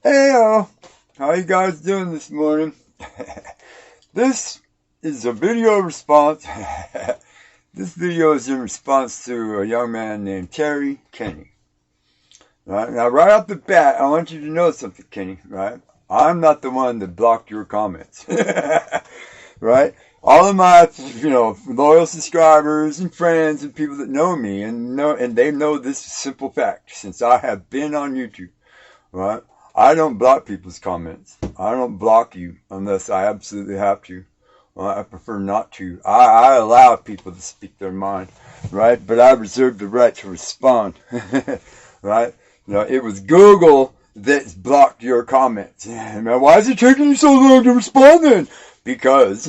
Hey, how you guys doing this morning? This is a video response. This video is in response to a young man named Terry Kenny. Right now, right off the bat, I want you to know something, Kenny. Right, I'm not the one that blocked your comments. Right, all of my, loyal subscribers and friends and people that know me and they know this simple fact since I have been on YouTube. Right. I don't block people's comments. I don't block you unless I absolutely have to. Well, I prefer not to. I allow people to speak their mind, right? But I reserve the right to respond, right? It was Google that blocked your comments. Man, why is it taking you so long to respond then? Because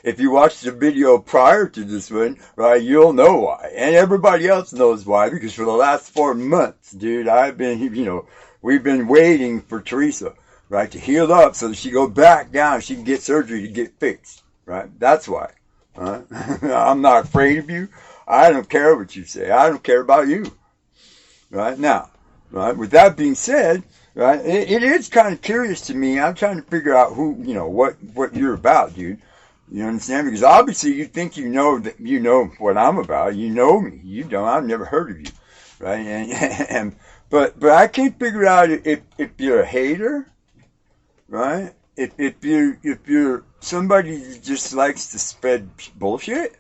if you watched the video prior to this one, right, you'll know why. And everybody else knows why, because for the last 4 months, dude, I've been, we've been waiting for Teresa, right, to heal up so that she go back down, she can get surgery to get fixed, right? That's why. Right? I'm not afraid of you. I don't care what you say. I don't care about you. Right now, right. With that being said, right, it is kind of curious to me. I'm trying to figure out who, what you're about, dude. You understand? Because obviously you think you know that you know what I'm about. You know me. You don't. I've never heard of you, right? And but I can't figure out if you're a hater, right? If you're somebody that just likes to spread bullshit.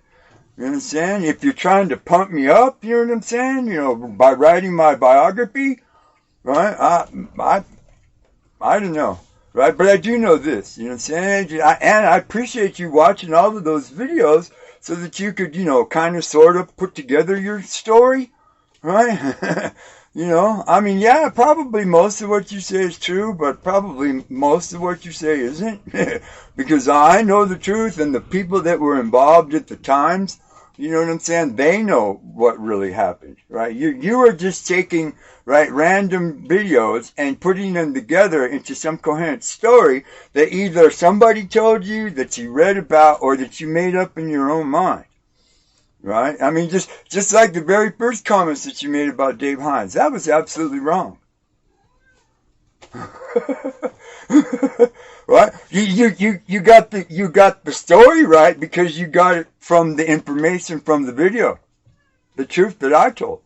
You know what I'm saying? If you're trying to pump me up, you know what I'm saying? By writing my biography, right? I don't know, right? But I do know this, you know what I'm saying? And I appreciate you watching all of those videos so that you could, kind of sort of put together your story, right? I mean, yeah, probably most of what you say is true, but probably most of what you say isn't. Because I know the truth, and the people that were involved at the times, you know what I'm saying? They know what really happened, right? You are just taking, right, random videos and putting them together into some coherent story that either somebody told you, that you read about, or that you made up in your own mind. Right? I mean, just like the very first comments that you made about Dave Hines. That was absolutely wrong. Right? You got the story right because you got it from the information from the video. The truth that I told.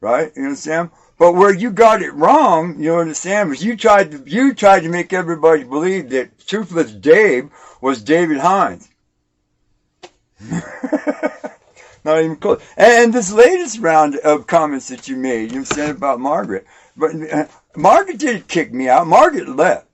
Right? You understand? But where you got it wrong, you understand, was you tried to make everybody believe that Toothless Dave was David Hines. Not even close. And this latest round of comments that you made, you said about Margaret. But Margaret didn't kick me out. Margaret left.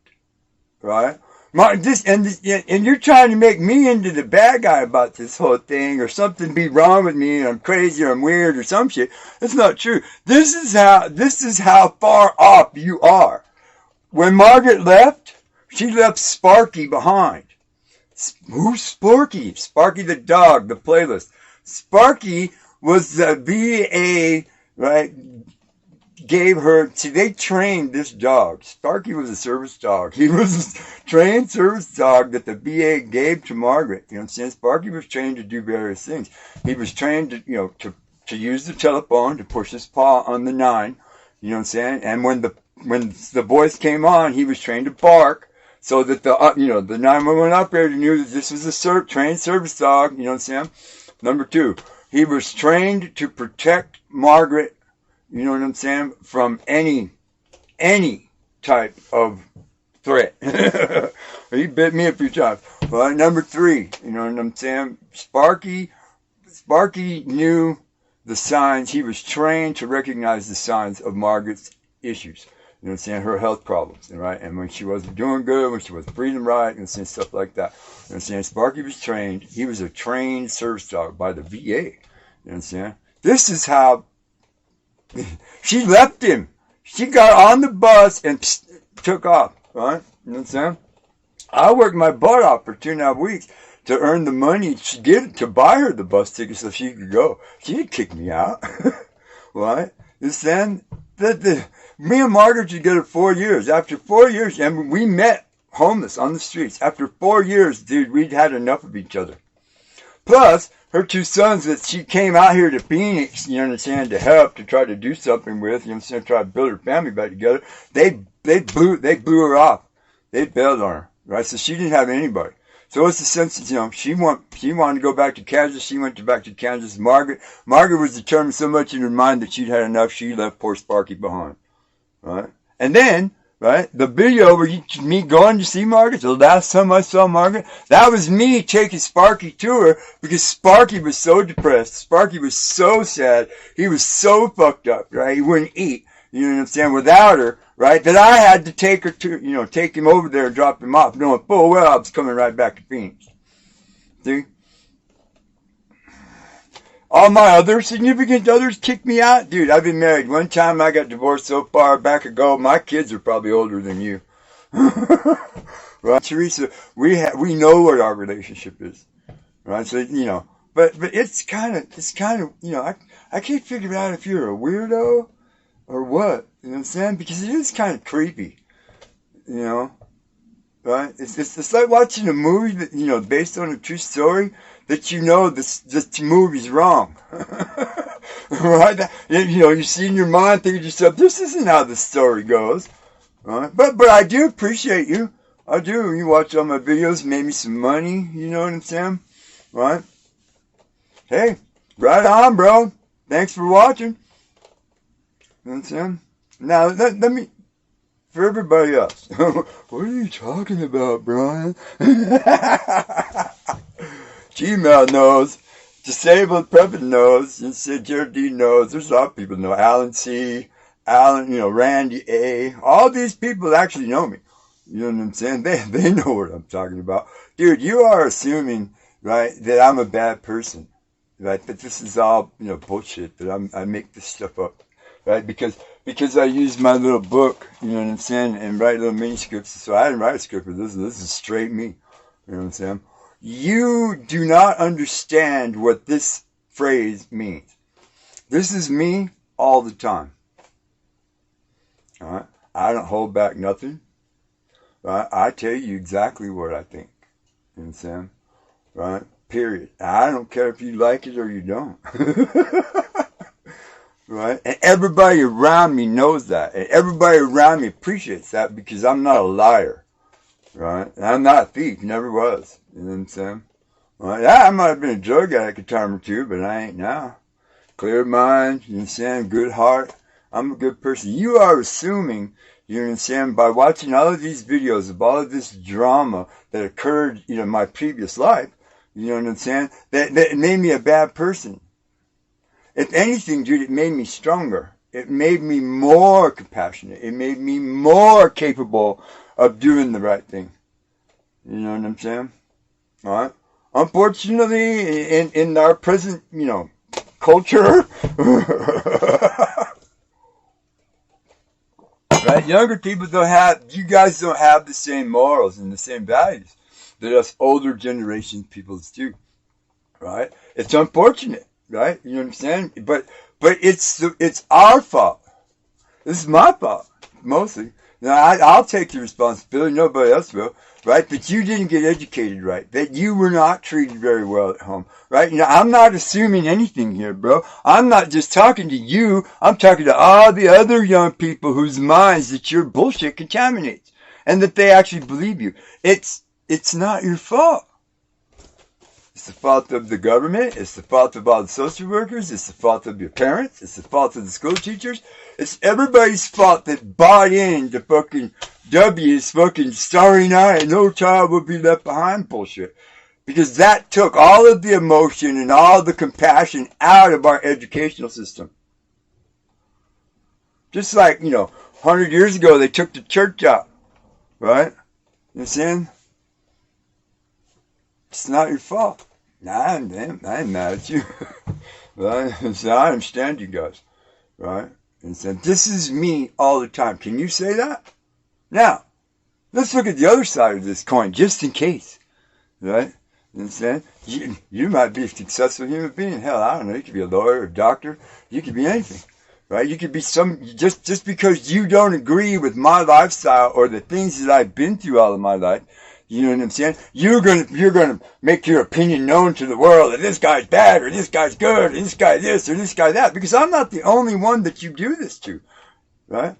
Right? And you're trying to make me into the bad guy about this whole thing, or something be wrong with me, and I'm crazy, or I'm weird, or some shit. That's not true. This is how far off you are. When Margaret left, she left Sparky behind. Who's Sparky? Sparky the dog, the playlist. Sparky was the VA, right, gave her, see, they trained this dog. Sparky was a service dog. He was a trained service dog that the VA gave to Margaret. You know what I'm saying? Sparky was trained to do various things. He was trained to, to use the telephone, to push his paw on the 9. You know what I'm saying? And when the voice came on, he was trained to bark. So that the 911 operator knew that this was a trained service dog. You know what I'm saying? Number 2, he was trained to protect Margaret, you know what I'm saying, from any type of threat. He bit me a few times. Well, number 3, you know what I'm saying, Sparky knew the signs. He was trained to recognize the signs of Margaret's issues. You know what I'm saying? Her health problems, right? And when she wasn't doing good, when she wasn't breathing right, you know what I'm saying? Stuff like that. You know what I'm saying? Sparky was trained. He was a trained service dog by the VA. You know what I'm saying? This is how she left him. She got on the bus and took off, right? You know what I'm saying? I worked my butt off for 2.5 weeks to earn the money to buy her the bus ticket so she could go. She didn't kick me out, right? You understand? Me and Margaret together 4 years. After 4 years, and we met homeless on the streets. After 4 years, dude, we'd had enough of each other. Plus, her two sons that she came out here to Phoenix, you understand, to help, to try to do something with, you understand, try to build her family back together. They blew her off. They bailed on her, right? So she didn't have anybody. So what's the sense of, she wanted to go back to Kansas. She went back to Kansas. Margaret was determined so much in her mind that she'd had enough. She left poor Sparky behind, right? And then, right, the video where me going to see Margaret, the last time I saw Margaret, that was me taking Sparky to her because Sparky was so depressed. Sparky was so sad. He was so fucked up, right? He wouldn't eat, you know what I'm saying, without her, right? That I had to take her to, take him over there and drop him off, knowing full well I was coming right back to Phoenix. See? All my other significant others kicked me out. Dude, I've been married one time. I got divorced so far back ago. My kids are probably older than you. Right, Teresa? We know what our relationship is. Right? So, but it's kind of, I can't figure out if you're a weirdo or what. You know what I'm saying? Because it is kind of creepy. Right? It's like watching a movie that, based on a true story that this movie's wrong. Right? You see in your mind, thinking to yourself, this isn't how the story goes. Right? But I do appreciate you. I do. You watch all my videos, made me some money, you know what I'm saying? Right? Hey, right on, bro. Thanks for watching. You know what I'm saying? Now, let me... For everybody else, what are you talking about, Brian? Gmail knows. Disabled Prepping knows. Jared D knows. There's a lot of people know. Alan C. Randy A. All these people actually know me. You know what I'm saying? They know what I'm talking about. Dude, you are assuming, right, that I'm a bad person. Right? That this is all, bullshit. That I make this stuff up. Right? Because I use my little book, you know what I'm saying, and write little mini scripts. So I didn't write a script for this. This is straight me. You know what I'm saying? You do not understand what this phrase means. This is me all the time. All right? I don't hold back nothing. Right? I tell you exactly what I think. You know what I'm saying? Right? Period. I don't care if you like it or you don't. Right? And everybody around me knows that. And everybody around me appreciates that because I'm not a liar. Right? And I'm not a thief. Never was. You know what I'm saying? Right? Yeah, I might have been a drug addict a time or two, but I ain't now. Clear mind. You know what I'm saying? Good heart. I'm a good person. You are assuming, you know what I'm saying, by watching all of these videos of all of this drama that occurred, in my previous life, you know what I'm saying, that it made me a bad person. If anything, dude, it made me stronger. It made me more compassionate. It made me more capable of doing the right thing. You know what I'm saying? All right? Unfortunately, in our present, culture, right? Younger people you guys don't have the same morals and the same values that us older generation people do. Right? It's unfortunate. Right? You know what I'm saying? But it's our fault. This is my fault, mostly. Now, I'll take the responsibility. Nobody else will. Right? But you didn't get educated right. That you were not treated very well at home. Right? I'm not assuming anything here, bro. I'm not just talking to you. I'm talking to all the other young people whose minds that your bullshit contaminates. And that they actually believe you. It's not your fault. It's the fault of the government. It's the fault of all the social workers. It's the fault of your parents. It's the fault of the school teachers. It's everybody's fault that bought into fucking W's fucking Starry Night, no child will be left behind bullshit. Because that took all of the emotion and all the compassion out of our educational system. Just like, 100 years ago, they took the church out. Right? You know what I'm saying? It's not your fault. Nah, I ain't mad at you. Right? So I understand you guys. Right? And so this is me all the time. Can you say that? Now, let's look at the other side of this coin, just in case. Right? You understand? You might be a successful human being. Hell, I don't know. You could be a lawyer, a doctor. You could be anything. Right? You could be just because you don't agree with my lifestyle or the things that I've been through all of my life, You know what I'm saying? You're gonna make your opinion known to the world that this guy's bad or this guy's good or this guy this or this guy that, because I'm not the only one that you do this to, right?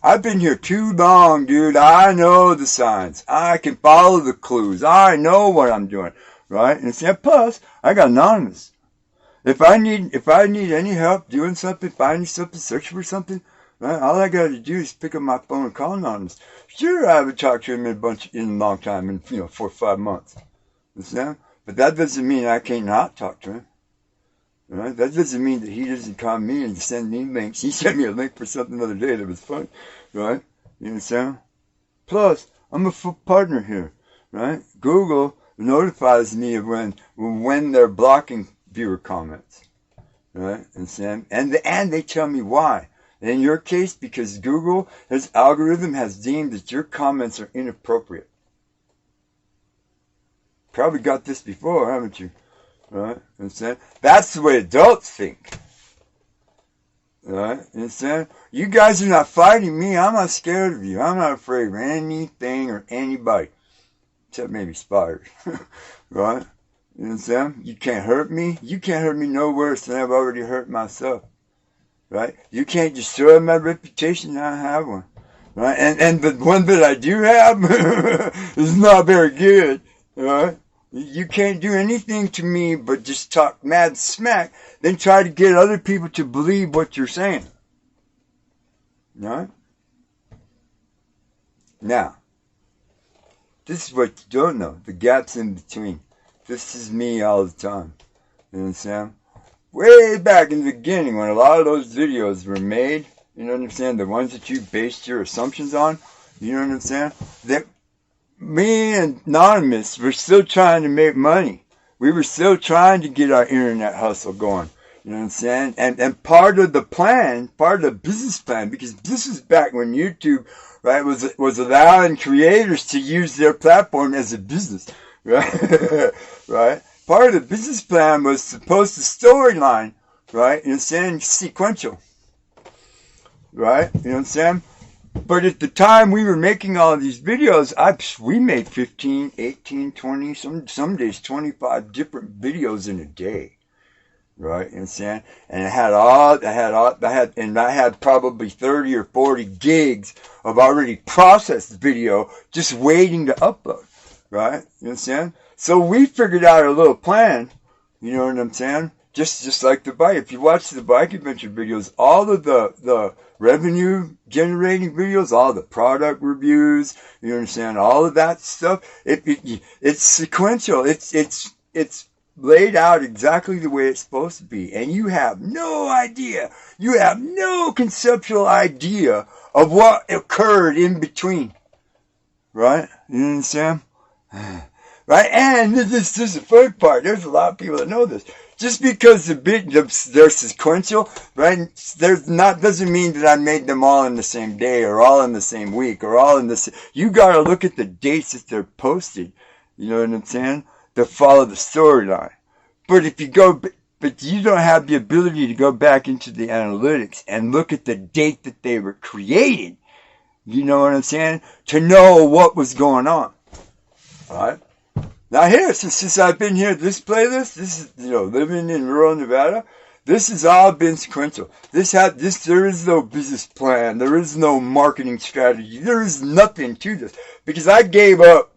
I've been here too long, dude. I know the signs. I can follow the clues. I know what I'm doing, right? And plus, I got anonymous. If I need any help doing something, finding something, searching for something, right, all I got to do is pick up my phone and call anonymous. Sure, I haven't talked to him in a long time, in 4 or 5 months. Understand? But that doesn't mean I can't not talk to him. Right? That doesn't mean that he doesn't call me and send me links. He sent me a link for something the other day that was fun, right? You understand? Plus, I'm a full partner here, right? Google notifies me of when they're blocking viewer comments, right? And they tell me why. In your case, because Google, its algorithm has deemed that your comments are inappropriate. Probably got this before, haven't you? Right? Understand? That's the way adults think. Right? Understand? You guys are not fighting me. I'm not scared of you. I'm not afraid of anything or anybody. Except maybe spiders. Right? You understand? You can't hurt me. You can't hurt me no worse than I've already hurt myself. Right? You can't destroy my reputation. I have one. Right? And the one that I do have is not very good. Right? You can't do anything to me but just talk mad smack, then try to get other people to believe what you're saying. Right? Now, this is what you don't know. The gaps in between. This is me all the time. You understand? Way back in the beginning, when a lot of those videos were made, you know what I'm saying? The ones that you based your assumptions on, you know what I'm saying? That me and Anonymous were still trying to make money. We were still trying to get our internet hustle going. You know what I'm saying? And part of the plan, part of the business plan, because this is back when YouTube, right, was allowing creators to use their platform as a business, right? Right? Part of the business plan was supposed to storyline, right? You know what I'm saying? Sequential. Right? You know what I'm saying? But at the time we were making all of these videos, we made 15, 18, 20, some days 25 different videos in a day. Right? You know what I'm saying? And I had probably 30 or 40 gigs of already processed video just waiting to upload. Right? You know what I'm saying? So we figured out a little plan, you know what I'm saying? Just like the bike. If you watch the bike adventure videos, all of the revenue generating videos, all the product reviews, you understand, all of that stuff, it's sequential. It's laid out exactly the way it's supposed to be. And you have no idea. You have no conceptual idea of what occurred in between. Right? You understand? Right? And this is the fun part. There's a lot of people that know this. Just because they're sequential, right? Doesn't mean that I made them all in the same day or all in the same week or all in the same. You gotta look at the dates that they're posted. You know what I'm saying? To follow the storyline. But you don't have the ability to go back into the analytics and look at the date that they were created. You know what I'm saying? To know what was going on. All right? Now here, since I've been here, this playlist, this is, living in rural Nevada, this has all been sequential. There is no business plan. There is no marketing strategy. There is nothing to this. Because I gave up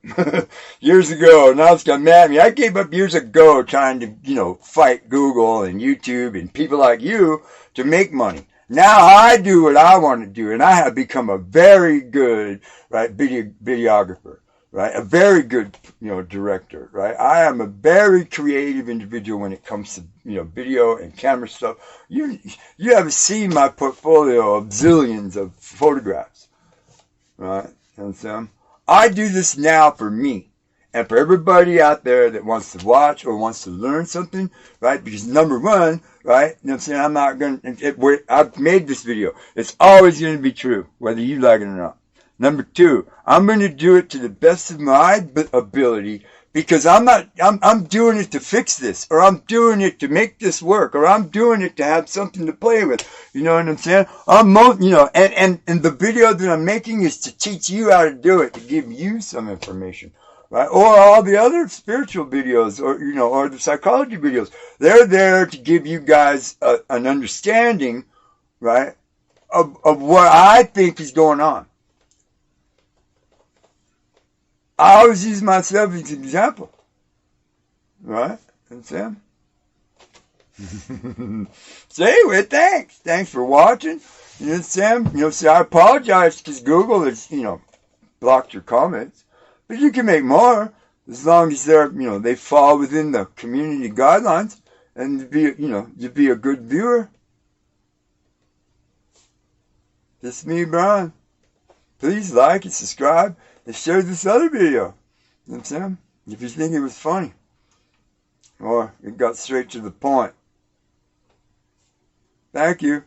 years ago. Now it's got mad at me. I gave up years ago trying to, fight Google and YouTube and people like you to make money. Now I do what I want to do, and I have become a very good, right, videographer. Right, a very good, director. Right, I am a very creative individual when it comes to, video and camera stuff. You haven't seen my portfolio of zillions of photographs. Right, and so I do this now for me and for everybody out there that wants to watch or wants to learn something. Right, because number one, right, I'm not gonna. I've made this video. It's always going to be true, whether you like it or not. Number two, I'm going to do it to the best of my ability because I'm doing it to fix this, or I'm doing it to make this work, or I'm doing it to have something to play with. You know what I'm saying? And the video that I'm making is to teach you how to do it, to give you some information. right? Or all the other spiritual videos, or or the psychology videos. They're there to give you guys an understanding, right, of what I think is going on. I always use myself as an example, right? And Sam. So anyway, thanks for watching. Sam, see, I apologize because Google has, blocked your comments, but you can make more as long as they fall within the community guidelines and you be a good viewer. This is me, Brian. Please like and subscribe and share this other video. Sam, if you think it was funny or it got straight to the point. Thank you.